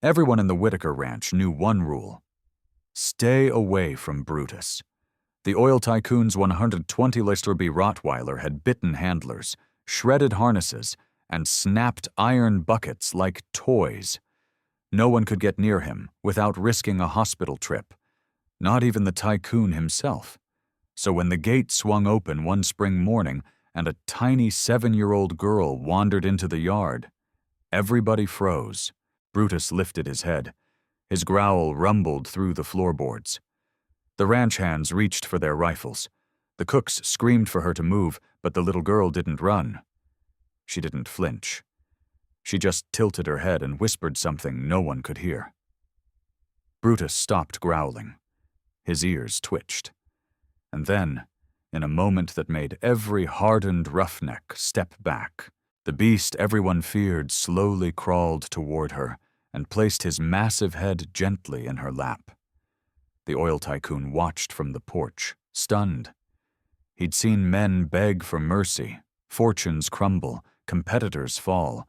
Everyone in the Whitaker Ranch knew one rule: stay away from Brutus. The oil tycoon's 120-Listerby Rottweiler had bitten handlers, shredded harnesses, and snapped iron buckets like toys. No one could get near him without risking a hospital trip, not even the tycoon himself. So when the gate swung open one spring morning and a tiny 7-year-old girl wandered into the yard, everybody froze. Brutus lifted his head. His growl rumbled through the floorboards. The ranch hands reached for their rifles. The cooks screamed for her to move, but the little girl didn't run. She didn't flinch. She just tilted her head and whispered something no one could hear. Brutus stopped growling. His ears twitched. And then, in a moment that made every hardened roughneck step back, the beast everyone feared slowly crawled toward her and placed his massive head gently in her lap. The oil tycoon watched from the porch, stunned. He'd seen men beg for mercy, fortunes crumble, competitors fall,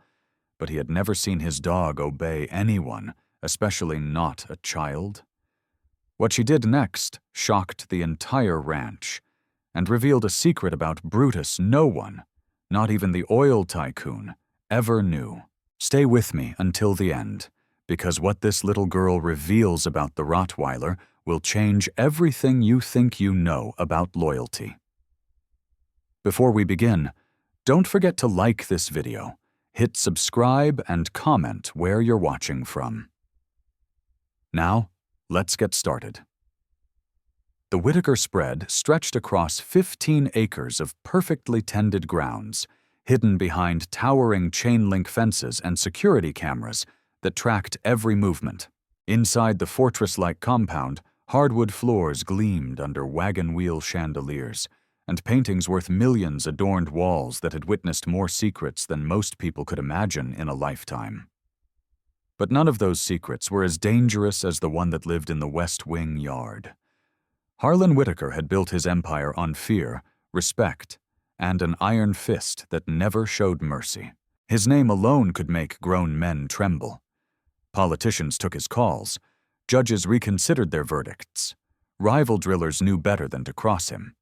but he had never seen his dog obey anyone, especially not a child. What she did next shocked the entire ranch and revealed a secret about Brutus no one, not even the oil tycoon, ever knew. Stay with me until the end, because what this little girl reveals about the Rottweiler will change everything you think you know about loyalty. Before we begin, don't forget to like this video, hit subscribe, and comment where you're watching from. Now, let's get started. The Whitaker spread stretched across 15 acres of perfectly tended grounds, hidden behind towering chain-link fences and security cameras that tracked every movement. Inside the fortress-like compound, hardwood floors gleamed under wagon wheel chandeliers, and paintings worth millions adorned walls that had witnessed more secrets than most people could imagine in a lifetime. But none of those secrets were as dangerous as the one that lived in the West Wing yard. Harlan Whitaker had built his empire on fear, respect, and an iron fist that never showed mercy. His name alone could make grown men tremble. Politicians took his calls. Judges reconsidered their verdicts. Rival drillers knew better than to cross him.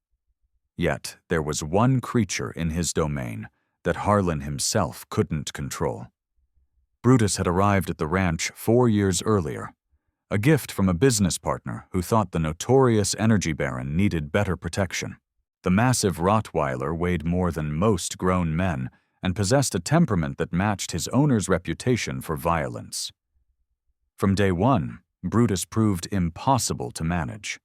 Yet there was one creature in his domain that Harlan himself couldn't control. Brutus had arrived at the ranch 4 years earlier, a gift from a business partner who thought the notorious energy baron needed better protection. The massive Rottweiler weighed more than most grown men and possessed a temperament that matched his owner's reputation for violence. From day one, Brutus proved impossible to manage.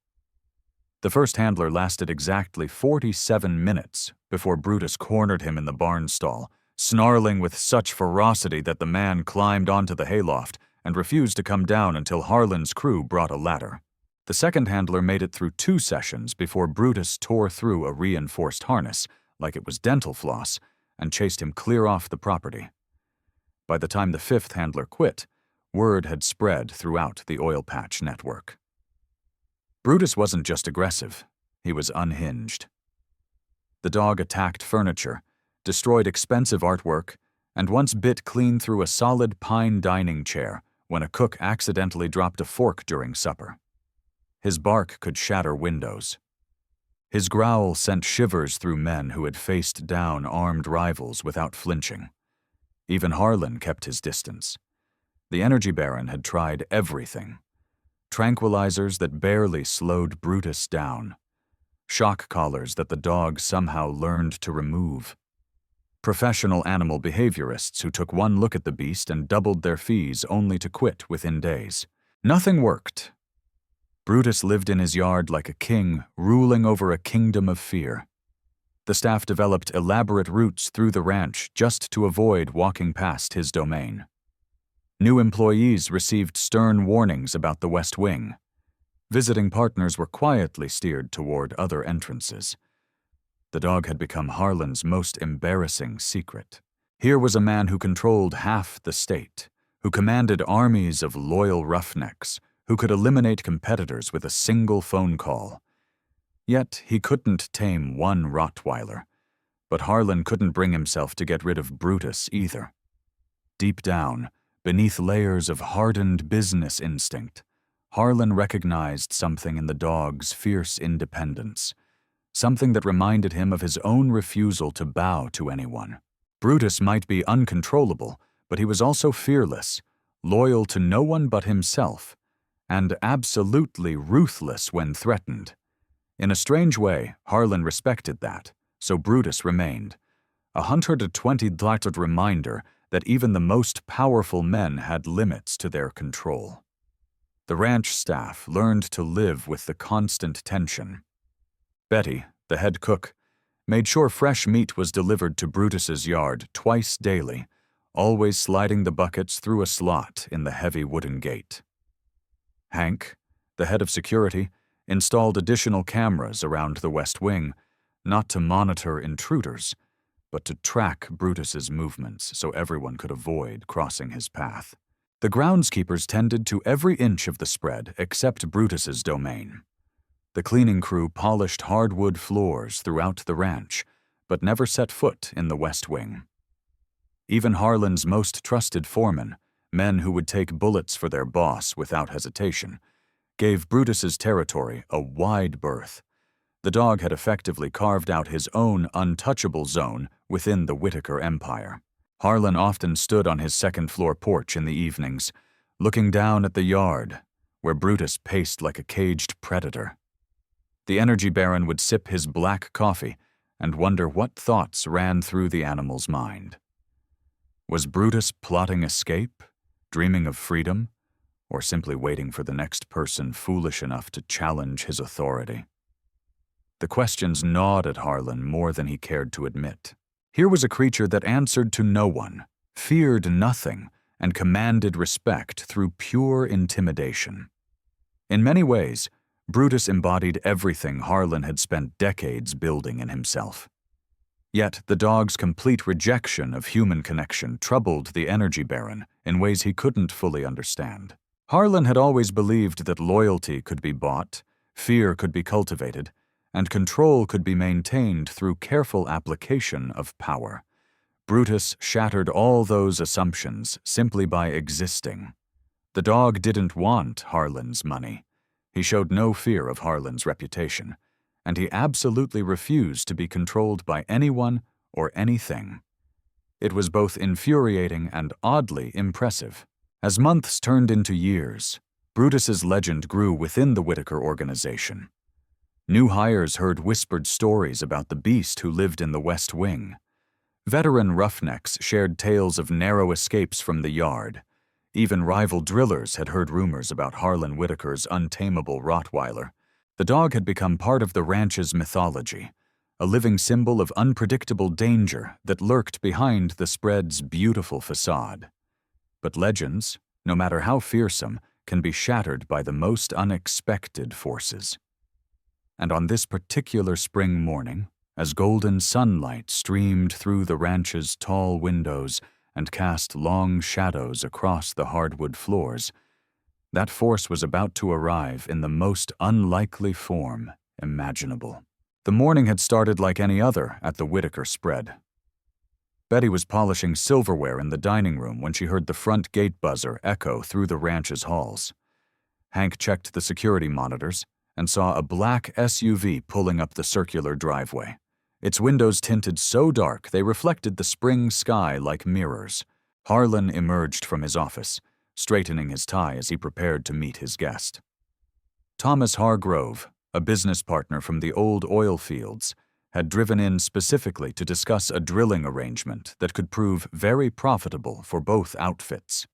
The first handler lasted exactly 47 minutes before Brutus cornered him in the barn stall, snarling with such ferocity that the man climbed onto the hayloft and refused to come down until Harlan's crew brought a ladder. The second handler made it through 2 sessions before Brutus tore through a reinforced harness, like it was dental floss, and chased him clear off the property. By the time the 5th handler quit, word had spread throughout the oil patch network. Brutus wasn't just aggressive, he was unhinged. The dog attacked furniture, destroyed expensive artwork, and once bit clean through a solid pine dining chair when a cook accidentally dropped a fork during supper. His bark could shatter windows. His growl sent shivers through men who had faced down armed rivals without flinching. Even Harlan kept his distance. The energy baron had tried everything. Tranquilizers that barely slowed Brutus down. Shock collars that the dog somehow learned to remove. Professional animal behaviorists who took one look at the beast and doubled their fees only to quit within days. Nothing worked. Brutus lived in his yard like a king ruling over a kingdom of fear. The staff developed elaborate routes through the ranch just to avoid walking past his domain. New employees received stern warnings about the West Wing. Visiting partners were quietly steered toward other entrances. The dog had become Harlan's most embarrassing secret. Here was a man who controlled half the state, who commanded armies of loyal roughnecks, who could eliminate competitors with a single phone call. Yet he couldn't tame one Rottweiler, but Harlan couldn't bring himself to get rid of Brutus either. Deep down, Beneath layers of hardened business instinct, Harlan recognized something in the dog's fierce independence, something that reminded him of his own refusal to bow to anyone. Brutus might be uncontrollable, but he was also fearless, loyal to no one but himself, and absolutely ruthless when threatened. In a strange way, Harlan respected that, so Brutus remained, a 120 reminder that even the most powerful men had limits to their control. The ranch staff learned to live with the constant tension. Betty, the head cook, made sure fresh meat was delivered to Brutus's yard twice daily, always sliding the buckets through a slot in the heavy wooden gate. Hank, the head of security, installed additional cameras around the West Wing, not to monitor intruders, but to track Brutus's movements so everyone could avoid crossing his path. The groundskeepers tended to every inch of the spread except Brutus's domain. The cleaning crew polished hardwood floors throughout the ranch, but never set foot in the West Wing. Even Harlan's most trusted foremen, men who would take bullets for their boss without hesitation, gave Brutus's territory a wide berth. The dog had effectively carved out his own untouchable zone within the Whitaker empire. Harlan often stood on his second-floor porch in the evenings, looking down at the yard, where Brutus paced like a caged predator. The energy baron would sip his black coffee and wonder what thoughts ran through the animal's mind. Was Brutus plotting escape, dreaming of freedom, or simply waiting for the next person foolish enough to challenge his authority? The questions gnawed at Harlan more than he cared to admit. Here was a creature that answered to no one, feared nothing, and commanded respect through pure intimidation. In many ways, Brutus embodied everything Harlan had spent decades building in himself. Yet the dog's complete rejection of human connection troubled the energy baron in ways he couldn't fully understand. Harlan had always believed that loyalty could be bought, fear could be cultivated, and control could be maintained through careful application of power. Brutus shattered all those assumptions simply by existing. The dog didn't want Harlan's money. He showed no fear of Harlan's reputation, and he absolutely refused to be controlled by anyone or anything. It was both infuriating and oddly impressive. As months turned into years, Brutus's legend grew within the Whitaker organization. New hires heard whispered stories about the beast who lived in the West Wing. Veteran roughnecks shared tales of narrow escapes from the yard. Even rival drillers had heard rumors about Harlan Whitaker's untamable Rottweiler. The dog had become part of the ranch's mythology, a living symbol of unpredictable danger that lurked behind the spread's beautiful facade. But legends, no matter how fearsome, can be shattered by the most unexpected forces. And on this particular spring morning, as golden sunlight streamed through the ranch's tall windows and cast long shadows across the hardwood floors, that force was about to arrive in the most unlikely form imaginable. The morning had started like any other at the Whitaker spread. Betty was polishing silverware in the dining room when she heard the front gate buzzer echo through the ranch's halls. Hank checked the security monitors and saw a black SUV pulling up the circular driveway. Its windows tinted so dark they reflected the spring sky like mirrors. Harlan emerged from his office, straightening his tie as he prepared to meet his guest. Thomas Hargrove, a business partner from the old oil fields, had driven in specifically to discuss a drilling arrangement that could prove very profitable for both outfits.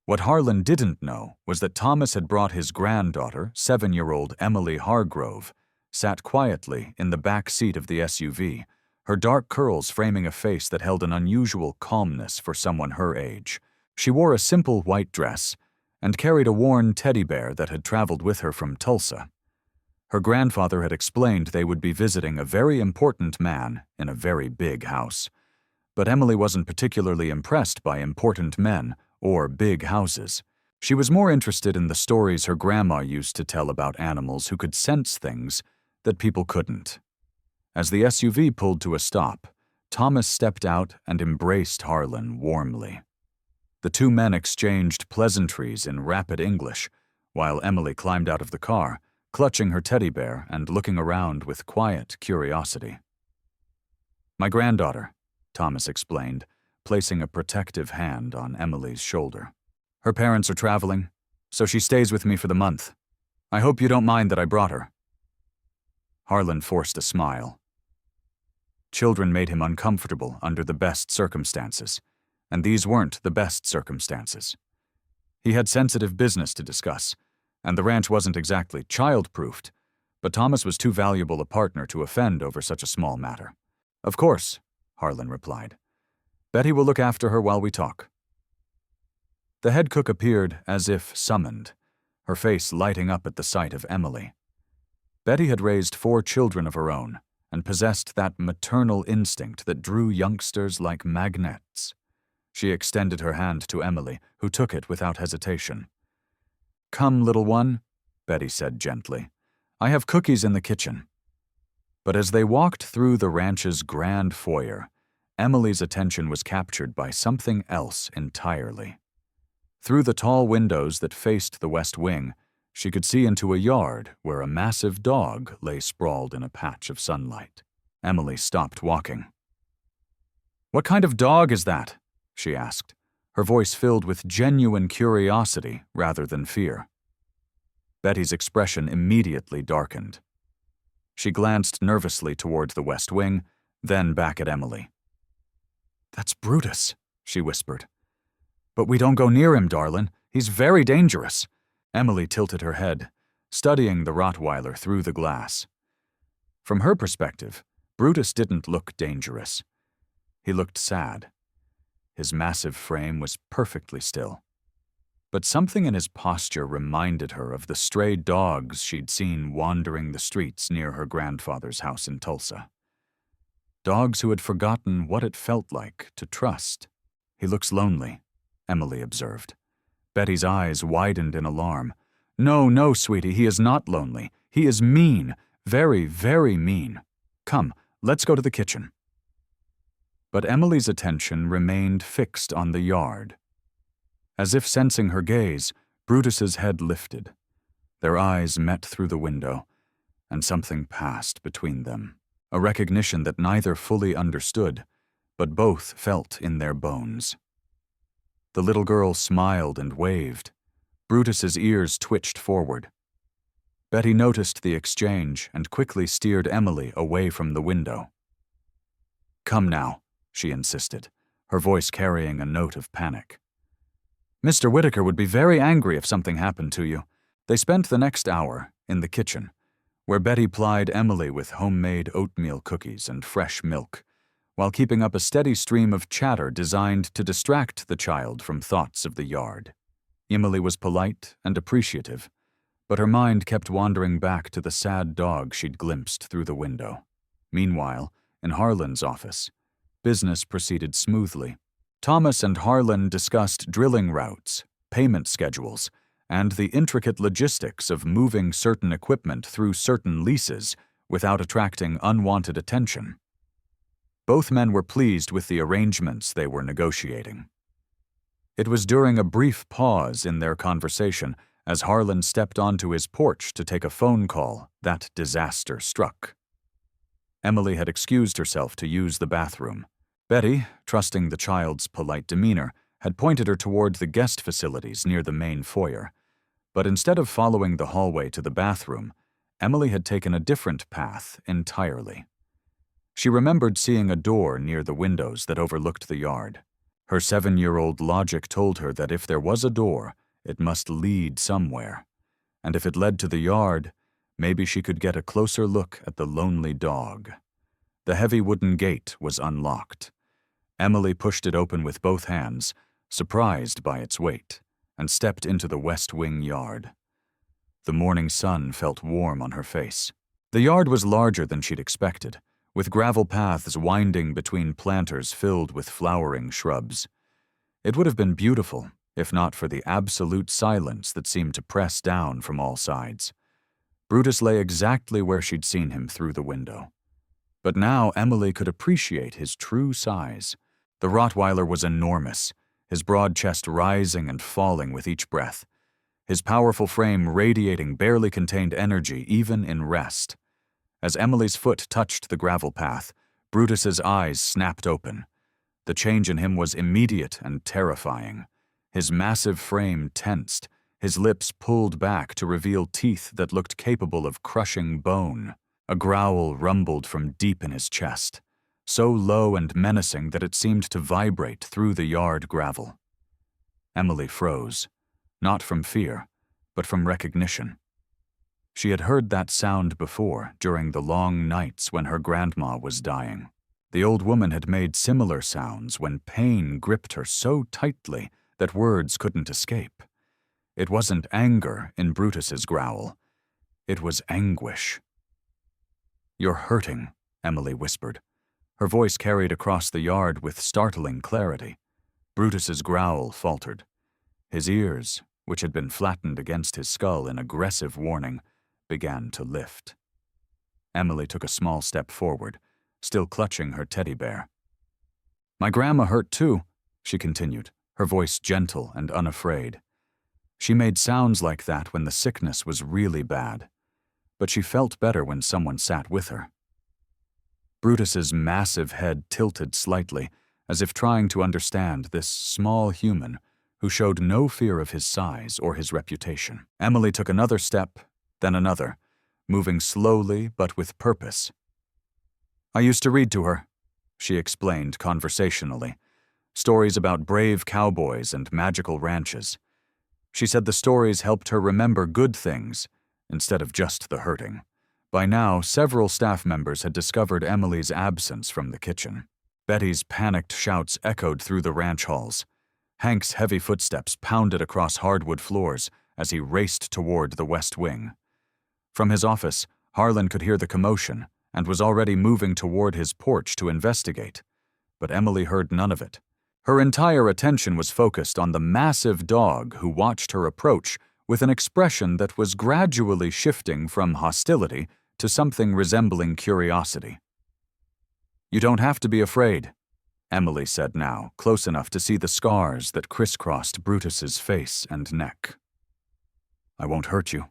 What Harlan didn't know was that Thomas had brought his granddaughter, 7-year-old Emily Hargrove, sat quietly in the back seat of the SUV, her dark curls framing a face that held an unusual calmness for someone her age. She wore a simple white dress and carried a worn teddy bear that had traveled with her from Tulsa. Her grandfather had explained they would be visiting a very important man in a very big house. But Emily wasn't particularly impressed by important men or big houses. She was more interested in the stories her grandma used to tell about animals who could sense things that people couldn't. As the SUV pulled to a stop, Thomas stepped out and embraced Harlan warmly. The two men exchanged pleasantries in rapid English, while Emily climbed out of the car, clutching her teddy bear and looking around with quiet curiosity. "My granddaughter," Thomas explained, placing a protective hand on Emily's shoulder. "Her parents are traveling, so she stays with me for the month. I hope you don't mind that I brought her." Harlan forced a smile. Children made him uncomfortable under the best circumstances, and these weren't the best circumstances. He had sensitive business to discuss, and the ranch wasn't exactly child-proofed, but Thomas was too valuable a partner to offend over such a small matter. "Of course," Harlan replied. "Betty will look after her while we talk." The head cook appeared as if summoned, her face lighting up at the sight of Emily. Betty had raised 4 children of her own and possessed that maternal instinct that drew youngsters like magnets. She extended her hand to Emily, who took it without hesitation. "Come, little one," Betty said gently. "I have cookies in the kitchen." But as they walked through the ranch's grand foyer, Emily's attention was captured by something else entirely. Through the tall windows that faced the west wing, she could see into a yard where a massive dog lay sprawled in a patch of sunlight. Emily stopped walking. "What kind of dog is that?" she asked, her voice filled with genuine curiosity rather than fear. Betty's expression immediately darkened. She glanced nervously toward the west wing, then back at Emily. "That's Brutus," she whispered. "But we don't go near him, darlin'. He's very dangerous." Emily tilted her head, studying the Rottweiler through the glass. From her perspective, Brutus didn't look dangerous. He looked sad. His massive frame was perfectly still. But something in his posture reminded her of the stray dogs she'd seen wandering the streets near her grandfather's house in Tulsa. Dogs who had forgotten what it felt like to trust. "He looks lonely," Emily observed. Betty's eyes widened in alarm. "No, no, sweetie, he is not lonely. He is mean, very, very mean. Come, let's go to the kitchen." But Emily's attention remained fixed on the yard. As if sensing her gaze, Brutus's head lifted. Their eyes met through the window, and something passed between them, a recognition that neither fully understood, but both felt in their bones. The little girl smiled and waved. Brutus's ears twitched forward. Betty noticed the exchange and quickly steered Emily away from the window. "Come now," she insisted, her voice carrying a note of panic. "Mr. Whitaker would be very angry if something happened to you." They spent the next hour in the kitchen, where Betty plied Emily with homemade oatmeal cookies and fresh milk, while keeping up a steady stream of chatter designed to distract the child from thoughts of the yard. Emily was polite and appreciative, but her mind kept wandering back to the sad dog she'd glimpsed through the window. Meanwhile, in Harlan's office, business proceeded smoothly. Thomas and Harlan discussed drilling routes, payment schedules, and the intricate logistics of moving certain equipment through certain leases without attracting unwanted attention. Both men were pleased with the arrangements they were negotiating. It was during a brief pause in their conversation as Harlan stepped onto his porch to take a phone call that disaster struck. Emily had excused herself to use the bathroom. Betty, trusting the child's polite demeanor, had pointed her toward the guest facilities near the main foyer. But instead of following the hallway to the bathroom, Emily had taken a different path entirely. She remembered seeing a door near the windows that overlooked the yard. Her 7-year-old logic told her that if there was a door, it must lead somewhere. And if it led to the yard, maybe she could get a closer look at the lonely dog. The heavy wooden gate was unlocked. Emily pushed it open with both hands, surprised by its weight, and stepped into the west wing yard. The morning sun felt warm on her face. The yard was larger than she'd expected, with gravel paths winding between planters filled with flowering shrubs. It would have been beautiful, if not for the absolute silence that seemed to press down from all sides. Brutus lay exactly where she'd seen him through the window. But now Emily could appreciate his true size. The Rottweiler was enormous, his broad chest rising and falling with each breath, his powerful frame radiating barely contained energy even in rest. As Emily's foot touched the gravel path, Brutus's eyes snapped open. The change in him was immediate and terrifying. His massive frame tensed, his lips pulled back to reveal teeth that looked capable of crushing bone. A growl rumbled from deep in his chest, so low and menacing that it seemed to vibrate through the yard gravel. Emily froze, not from fear, but from recognition. She had heard that sound before during the long nights when her grandma was dying. The old woman had made similar sounds when pain gripped her so tightly that words couldn't escape. It wasn't anger in Brutus's growl. It was anguish. "You're hurting," Emily whispered. Her voice carried across the yard with startling clarity. Brutus's growl faltered. His ears, which had been flattened against his skull in aggressive warning, began to lift. Emily took a small step forward, still clutching her teddy bear. "My grandma hurt too," she continued, her voice gentle and unafraid. She made sounds like that when the sickness was really bad, but she felt better when someone sat with her. Brutus's massive head tilted slightly, as if trying to understand this small human who showed no fear of his size or his reputation. Emily took another step, then another, moving slowly but with purpose. "I used to read to her," she explained conversationally, stories about brave cowboys and magical ranches. She said the stories helped her remember good things instead of just the hurting. By now, several staff members had discovered Emily's absence from the kitchen. Betty's panicked shouts echoed through the ranch halls. Hank's heavy footsteps pounded across hardwood floors as he raced toward the west wing. From his office, Harlan could hear the commotion and was already moving toward his porch to investigate. But Emily heard none of it. Her entire attention was focused on the massive dog who watched her approach with an expression that was gradually shifting from hostility to something resembling curiosity. "You don't have to be afraid," Emily said now, close enough to see the scars that crisscrossed Brutus's face and neck. "I won't hurt you."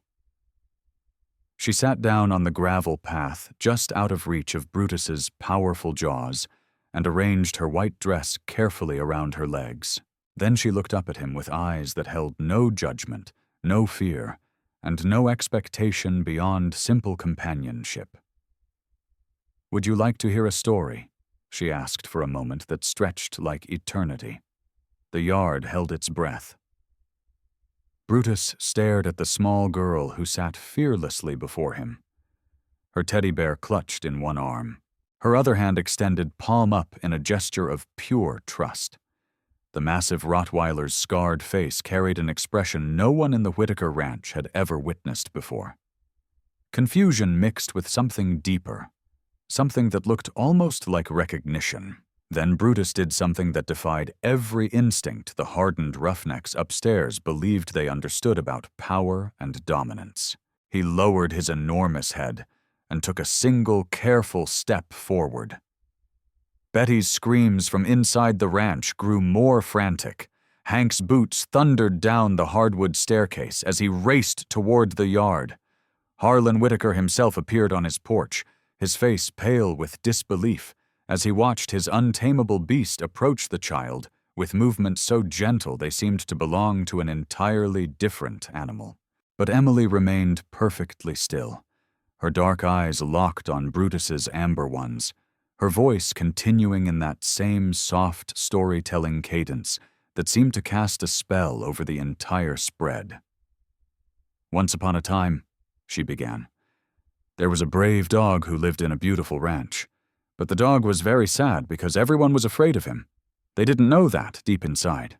She sat down on the gravel path just out of reach of Brutus's powerful jaws and arranged her white dress carefully around her legs. Then she looked up at him with eyes that held no judgment, no fear, and no expectation beyond simple companionship. "Would you like to hear a story?" she asked for a moment that stretched like eternity. The yard held its breath. Brutus stared at the small girl who sat fearlessly before him. Her teddy bear clutched in one arm. Her other hand extended palm up in a gesture of pure trust. The massive Rottweiler's scarred face carried an expression no one in the Whitaker ranch had ever witnessed before. Confusion mixed with something deeper, something that looked almost like recognition. Then Brutus did something that defied every instinct the hardened roughnecks upstairs believed they understood about power and dominance. He lowered his enormous head and took a single careful step forward. Betty's screams from inside the ranch grew more frantic. Hank's boots thundered down the hardwood staircase as he raced toward the yard. Harlan Whitaker himself appeared on his porch, his face pale with disbelief, as he watched his untamable beast approach the child with movements so gentle they seemed to belong to an entirely different animal. But Emily remained perfectly still, her dark eyes locked on Brutus's amber ones, her voice continuing in that same soft storytelling cadence that seemed to cast a spell over the entire spread. "Once upon a time," she began, "there was a brave dog who lived in a beautiful ranch. But the dog was very sad because everyone was afraid of him. They didn't know that deep inside.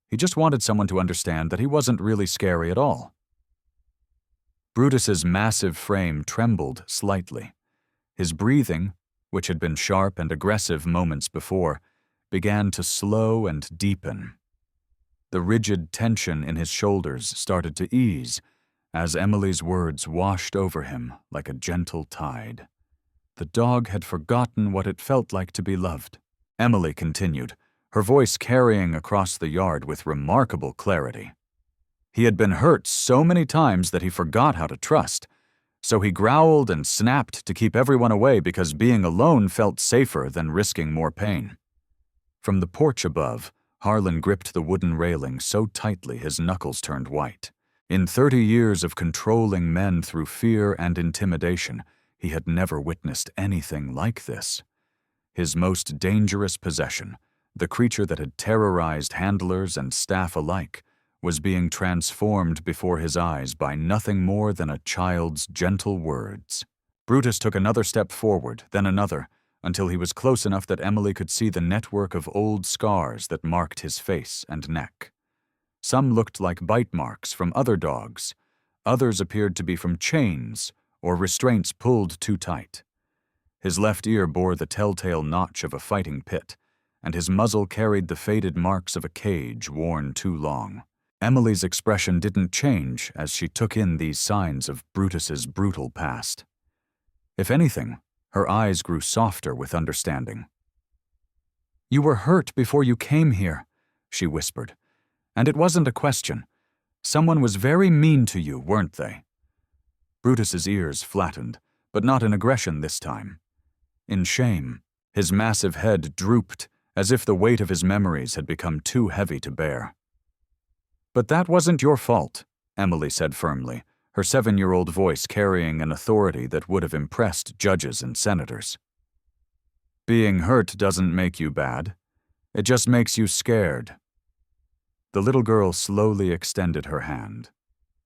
He just wanted someone to understand that he wasn't really scary at all." Brutus's massive frame trembled slightly. His breathing, which had been sharp and aggressive moments before, began to slow and deepen. The rigid tension in his shoulders started to ease as Emily's words washed over him like a gentle tide. The dog had forgotten what it felt like to be loved. Emily continued, her voice carrying across the yard with remarkable clarity. He had been hurt so many times that he forgot how to trust, so he growled and snapped to keep everyone away because being alone felt safer than risking more pain. From the porch above, Harlan gripped the wooden railing so tightly his knuckles turned white. In 30 years of controlling men through fear and intimidation, he had never witnessed anything like this. His most dangerous possession, the creature that had terrorized handlers and staff alike, was being transformed before his eyes by nothing more than a child's gentle words. Brutus took another step forward, then another, until he was close enough that Emily could see the network of old scars that marked his face and neck. Some looked like bite marks from other dogs. Others appeared to be from chains or restraints pulled too tight. His left ear bore the telltale notch of a fighting pit, and his muzzle carried the faded marks of a cage worn too long. Emily's expression didn't change as she took in these signs of Brutus's brutal past. If anything, her eyes grew softer with understanding. "You were hurt before you came here," she whispered. "And it wasn't a question. Someone was very mean to you, weren't they?" Brutus's ears flattened, but not in aggression this time. In shame, his massive head drooped as if the weight of his memories had become too heavy to bear. "But that wasn't your fault," Emily said firmly, her 7-year-old voice carrying an authority that would have impressed judges and senators. "Being hurt doesn't make you bad. It just makes you scared." The little girl slowly extended her hand,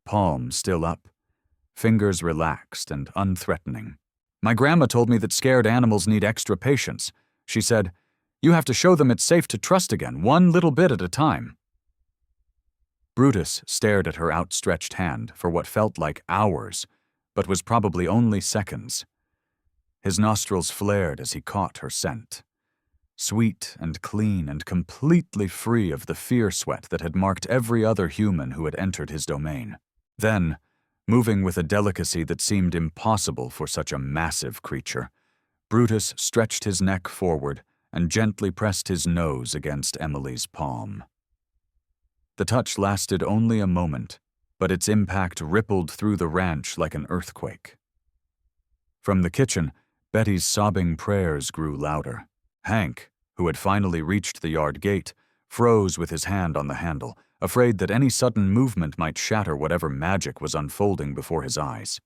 palm still up, fingers relaxed and unthreatening. "My grandma told me that scared animals need extra patience. She said, 'You have to show them it's safe to trust again, one little bit at a time.'" Brutus stared at her outstretched hand for what felt like hours, but was probably only seconds. His nostrils flared as he caught her scent. Sweet and clean and completely free of the fear sweat that had marked every other human who had entered his domain. Then, moving with a delicacy that seemed impossible for such a massive creature, Brutus stretched his neck forward and gently pressed his nose against Emily's palm. The touch lasted only a moment, but its impact rippled through the ranch like an earthquake. From the kitchen, Betty's sobbing prayers grew louder. Hank, who had finally reached the yard gate, froze with his hand on the handle, afraid that any sudden movement might shatter whatever magic was unfolding before his eyes.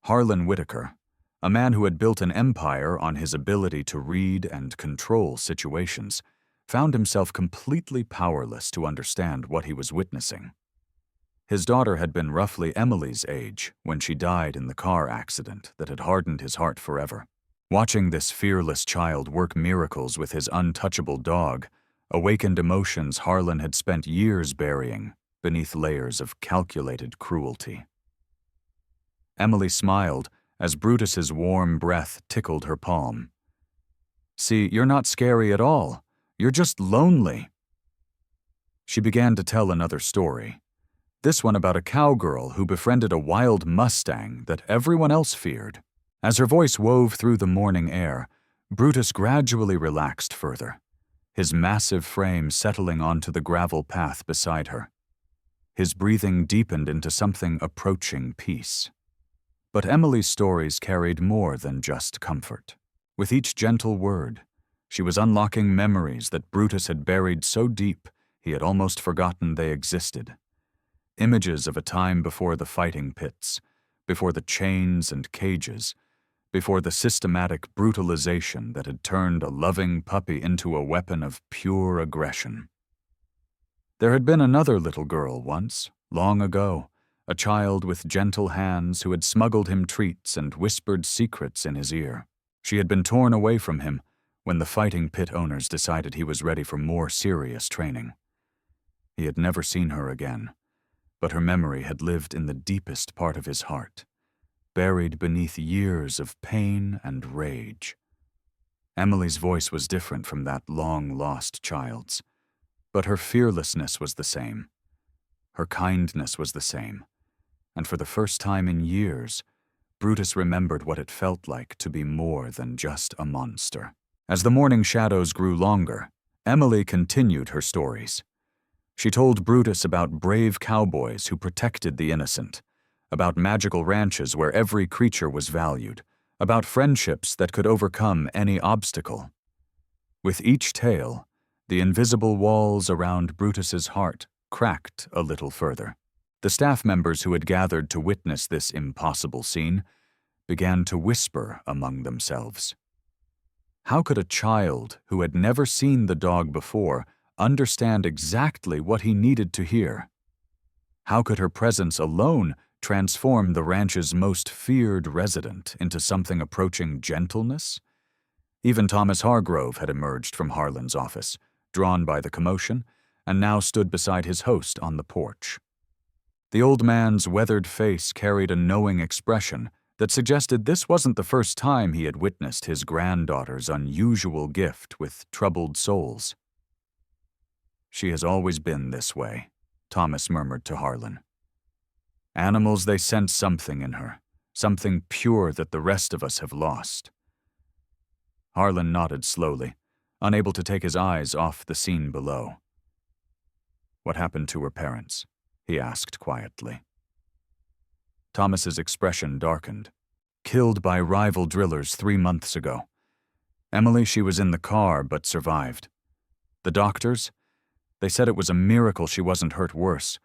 Harlan Whitaker, a man who had built an empire on his ability to read and control situations, found himself completely powerless to understand what he was witnessing. His daughter had been roughly Emily's age when she died in the car accident that had hardened his heart forever. Watching this fearless child work miracles with his untouchable dog awakened emotions Harlan had spent years burying beneath layers of calculated cruelty. Emily smiled as Brutus's warm breath tickled her palm. "See, you're not scary at all. You're just lonely." She began to tell another story, this one about a cowgirl who befriended a wild Mustang that everyone else feared. As her voice wove through the morning air, Brutus gradually relaxed further, his massive frame settling onto the gravel path beside her. His breathing deepened into something approaching peace. But Emily's stories carried more than just comfort. With each gentle word, she was unlocking memories that Brutus had buried so deep he had almost forgotten they existed. Images of a time before the fighting pits, before the chains and cages, before the systematic brutalization that had turned a loving puppy into a weapon of pure aggression. There had been another little girl once, long ago, a child with gentle hands who had smuggled him treats and whispered secrets in his ear. She had been torn away from him when the fighting pit owners decided he was ready for more serious training. He had never seen her again, but her memory had lived in the deepest part of his heart, buried beneath years of pain and rage. Emily's voice was different from that long-lost child's, but her fearlessness was the same. Her kindness was the same, and for the first time in years, Brutus remembered what it felt like to be more than just a monster. As the morning shadows grew longer, Emily continued her stories. She told Brutus about brave cowboys who protected the innocent, about magical ranches where every creature was valued, about friendships that could overcome any obstacle. With each tale, the invisible walls around Brutus's heart cracked a little further. The staff members who had gathered to witness this impossible scene began to whisper among themselves. How could a child who had never seen the dog before understand exactly what he needed to hear? How could her presence alone transform the ranch's most feared resident into something approaching gentleness? Even Thomas Hargrove had emerged from Harlan's office, drawn by the commotion, and now stood beside his host on the porch. The old man's weathered face carried a knowing expression that suggested this wasn't the first time he had witnessed his granddaughter's unusual gift with troubled souls. "She has always been this way," Thomas murmured to Harlan. "Animals, they sense something in her, something pure that the rest of us have lost." Harlan nodded slowly, unable to take his eyes off the scene below. "What happened to her parents?" he asked quietly. Thomas's expression darkened. "Killed by rival drillers 3 months ago. Emily, she was in the car but survived. The doctors, they said it was a miracle she wasn't hurt worse,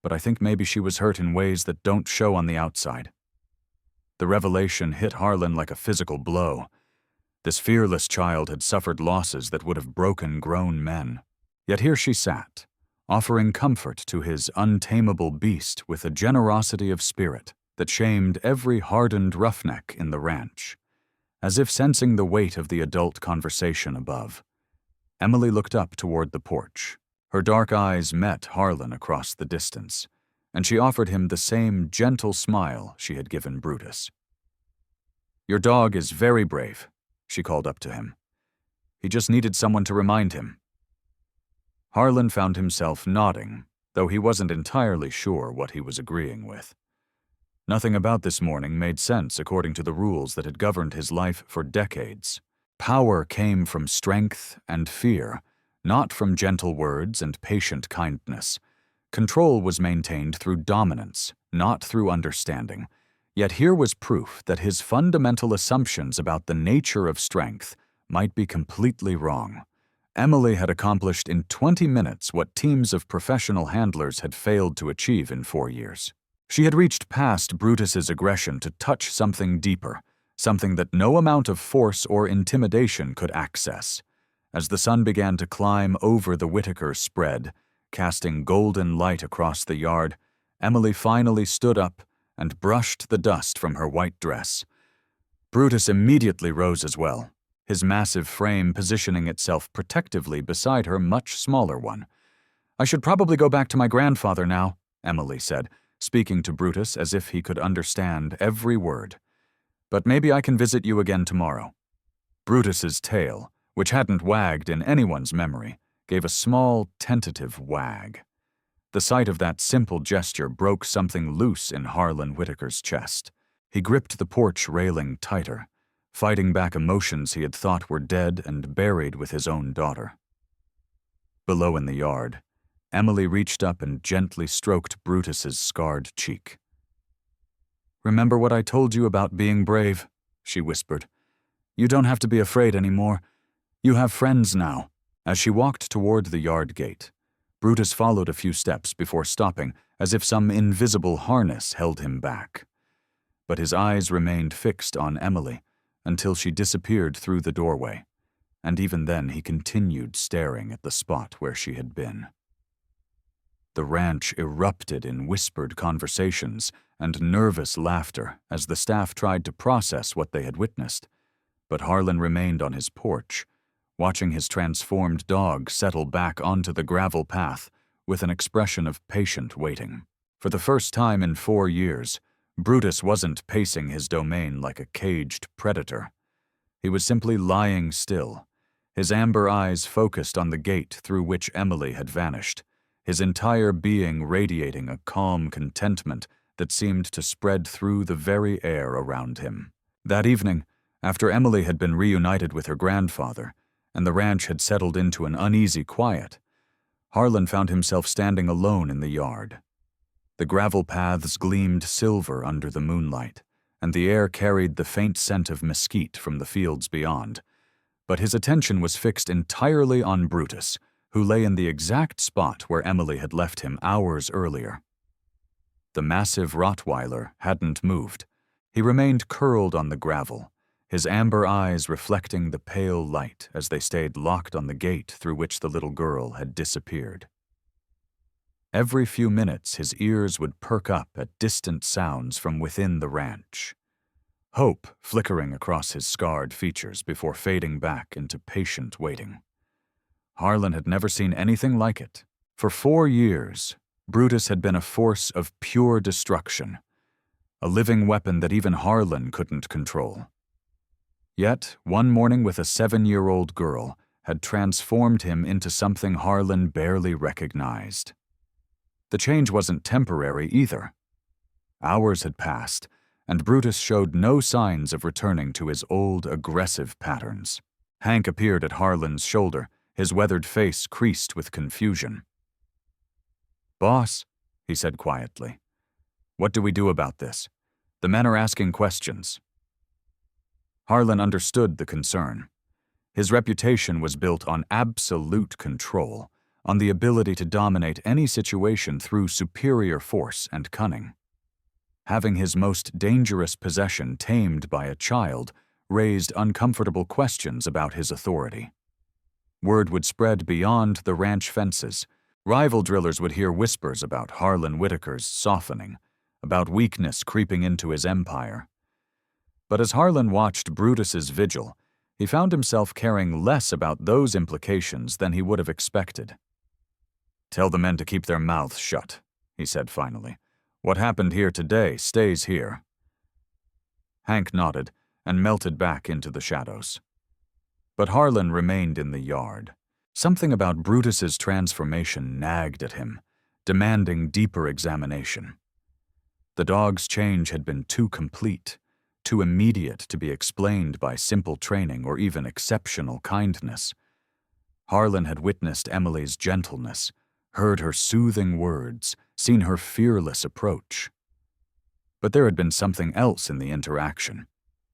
but I think maybe she was hurt in ways that don't show on the outside." The revelation hit Harlan like a physical blow. This fearless child had suffered losses that would have broken grown men. Yet here she sat, offering comfort to his untamable beast with a generosity of spirit that shamed every hardened roughneck in the ranch. As if sensing the weight of the adult conversation above, Emily looked up toward the porch. Her dark eyes met Harlan across the distance, and she offered him the same gentle smile she had given Brutus. "Your dog is very brave," she called up to him. "He just needed someone to remind him." Harlan found himself nodding, though he wasn't entirely sure what he was agreeing with. Nothing about this morning made sense according to the rules that had governed his life for decades. Power came from strength and fear, not from gentle words and patient kindness. Control was maintained through dominance, not through understanding. Yet here was proof that his fundamental assumptions about the nature of strength might be completely wrong. Emily had accomplished in 20 minutes what teams of professional handlers had failed to achieve in 4 years. She had reached past Brutus's aggression to touch something deeper, something that no amount of force or intimidation could access. As the sun began to climb over the Whitaker spread, casting golden light across the yard, Emily finally stood up and brushed the dust from her white dress. Brutus immediately rose as well, his massive frame positioning itself protectively beside her much smaller one. "I should probably go back to my grandfather now," Emily said, speaking to Brutus as if he could understand every word. "But maybe I can visit you again tomorrow." Brutus's tail, which hadn't wagged in anyone's memory, gave a small, tentative wag. The sight of that simple gesture broke something loose in Harlan Whitaker's chest. He gripped the porch railing tighter, fighting back emotions he had thought were dead and buried with his own daughter. Below in the yard, Emily reached up and gently stroked Brutus's scarred cheek. "Remember what I told you about being brave?" she whispered. "You don't have to be afraid anymore. You have friends now." As she walked toward the yard gate, Brutus followed a few steps before stopping, as if some invisible harness held him back. But his eyes remained fixed on Emily until she disappeared through the doorway, and even then he continued staring at the spot where she had been. The ranch erupted in whispered conversations and nervous laughter as the staff tried to process what they had witnessed, but Harlan remained on his porch, watching his transformed dog settle back onto the gravel path with an expression of patient waiting. For the first time in 4 years, Brutus wasn't pacing his domain like a caged predator. He was simply lying still, his amber eyes focused on the gate through which Emily had vanished, his entire being radiating a calm contentment that seemed to spread through the very air around him. That evening, after Emily had been reunited with her grandfather, and the ranch had settled into an uneasy quiet, Harlan found himself standing alone in the yard. The gravel paths gleamed silver under the moonlight, and the air carried the faint scent of mesquite from the fields beyond. But his attention was fixed entirely on Brutus, who lay in the exact spot where Emily had left him hours earlier. The massive Rottweiler hadn't moved. He remained curled on the gravel, his amber eyes reflecting the pale light as they stayed locked on the gate through which the little girl had disappeared. Every few minutes his ears would perk up at distant sounds from within the ranch, hope flickering across his scarred features before fading back into patient waiting. Harlan had never seen anything like it. For 4 years, Brutus had been a force of pure destruction, a living weapon that even Harlan couldn't control. Yet, one morning with a 7-year-old girl had transformed him into something Harlan barely recognized. The change wasn't temporary either. Hours had passed, and Brutus showed no signs of returning to his old aggressive patterns. Hank appeared at Harlan's shoulder, his weathered face creased with confusion. "Boss," he said quietly, "what do we do about this? The men are asking questions." Harlan understood the concern. His reputation was built on absolute control, on the ability to dominate any situation through superior force and cunning. Having his most dangerous possession tamed by a child raised uncomfortable questions about his authority. Word would spread beyond the ranch fences. Rival drillers would hear whispers about Harlan Whitaker's softening, about weakness creeping into his empire. But as Harlan watched Brutus's vigil, he found himself caring less about those implications than he would have expected. "Tell the men to keep their mouths shut," he said finally. "What happened here today stays here." Hank nodded and melted back into the shadows. But Harlan remained in the yard. Something about Brutus's transformation nagged at him, demanding deeper examination. The dog's change had been too complete, too immediate to be explained by simple training or even exceptional kindness. Harlan had witnessed Emily's gentleness, heard her soothing words, seen her fearless approach. But there had been something else in the interaction,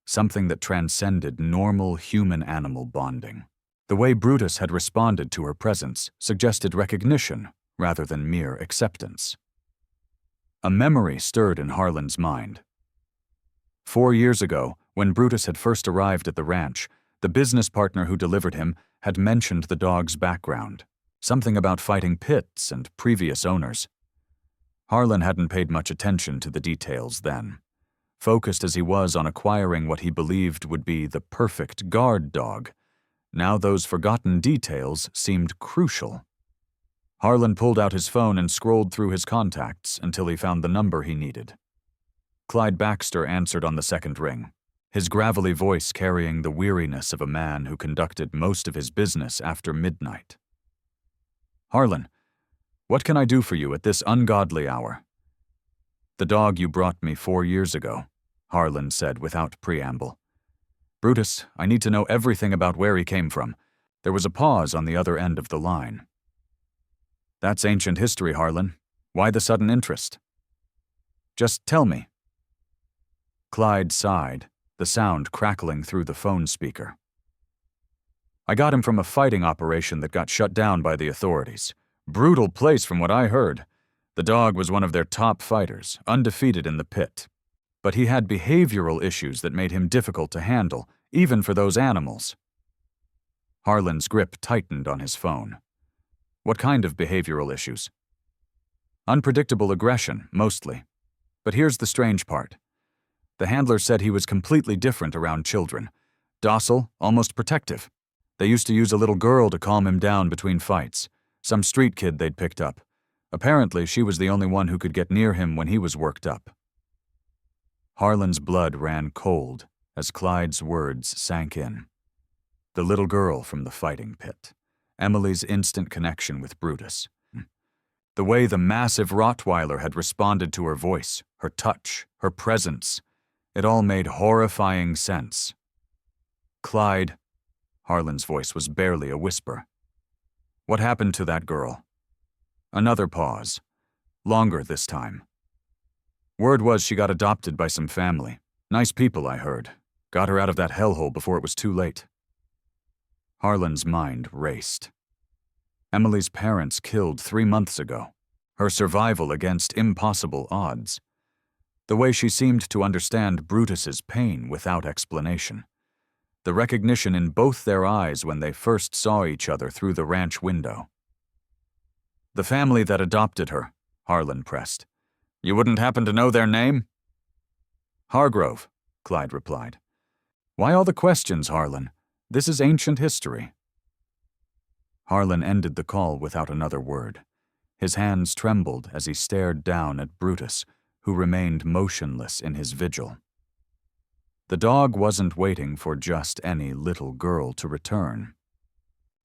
something that transcended normal human-animal bonding. The way Brutus had responded to her presence suggested recognition rather than mere acceptance. A memory stirred in Harlan's mind. 4 years ago, when Brutus had first arrived at the ranch, the business partner who delivered him had mentioned the dog's background, something about fighting pits and previous owners. Harlan hadn't paid much attention to the details then, focused as he was on acquiring what he believed would be the perfect guard dog. Now those forgotten details seemed crucial. Harlan pulled out his phone and scrolled through his contacts until he found the number he needed. Clyde Baxter answered on the second ring, his gravelly voice carrying the weariness of a man who conducted most of his business after midnight. "Harlan, what can I do for you at this ungodly hour?" "The dog you brought me 4 years ago," Harlan said without preamble. "Brutus, I need to know everything about where he came from." There was a pause on the other end of the line. "That's ancient history, Harlan. Why the sudden interest?" "Just tell me." Clyde sighed, the sound crackling through the phone speaker. "I got him from a fighting operation that got shut down by the authorities. Brutal place from what I heard. The dog was one of their top fighters, undefeated in the pit. But he had behavioral issues that made him difficult to handle, even for those animals." Harlan's grip tightened on his phone. "What kind of behavioral issues?" "Unpredictable aggression, mostly. But here's the strange part. The handler said he was completely different around children. Docile, almost protective. They used to use a little girl to calm him down between fights, some street kid they'd picked up. Apparently, she was the only one who could get near him when he was worked up." Harlan's blood ran cold as Clyde's words sank in. The little girl from the fighting pit. Emily's instant connection with Brutus. The way the massive Rottweiler had responded to her voice, her touch, her presence. It all made horrifying sense. "Clyde," Harlan's voice was barely a whisper. "What happened to that girl?" Another pause. Longer this time. "Word was she got adopted by some family. Nice people, I heard. Got her out of that hellhole before it was too late." Harlan's mind raced. Emily's parents killed 3 months ago. Her survival against impossible odds. The way she seemed to understand Brutus's pain without explanation. The recognition in both their eyes when they first saw each other through the ranch window. "The family that adopted her," Harlan pressed. "You wouldn't happen to know their name?" "Hargrove," Clyde replied. "Why all the questions, Harlan? This is ancient history." Harlan ended the call without another word. His hands trembled as he stared down at Brutus, who remained motionless in his vigil. The dog wasn't waiting for just any little girl to return.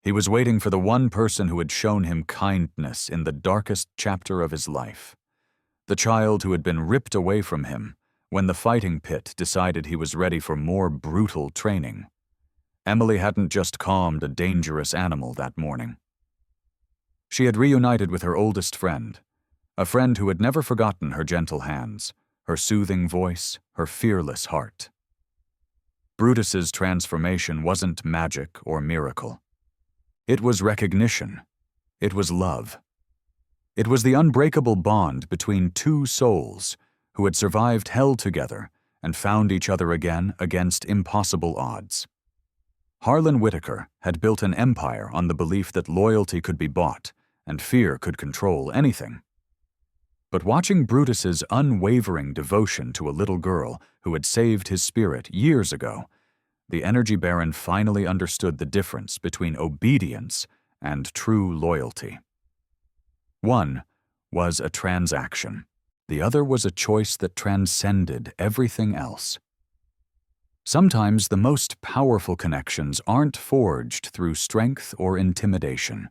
He was waiting for the one person who had shown him kindness in the darkest chapter of his life. The child who had been ripped away from him when the fighting pit decided he was ready for more brutal training. Emily hadn't just calmed a dangerous animal that morning. She had reunited with her oldest friend, a friend who had never forgotten her gentle hands, her soothing voice, her fearless heart. Brutus's transformation wasn't magic or miracle. It was recognition. It was love. It was the unbreakable bond between two souls who had survived hell together and found each other again against impossible odds. Harlan Whitaker had built an empire on the belief that loyalty could be bought and fear could control anything. But watching Brutus's unwavering devotion to a little girl who had saved his spirit years ago, the Energy Baron finally understood the difference between obedience and true loyalty. One was a transaction. The other was a choice that transcended everything else. Sometimes the most powerful connections aren't forged through strength or intimidation.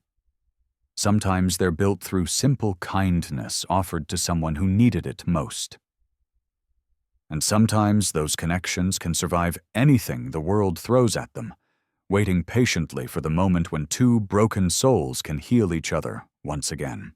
Sometimes they're built through simple kindness offered to someone who needed it most. And sometimes those connections can survive anything the world throws at them, waiting patiently for the moment when two broken souls can heal each other once again.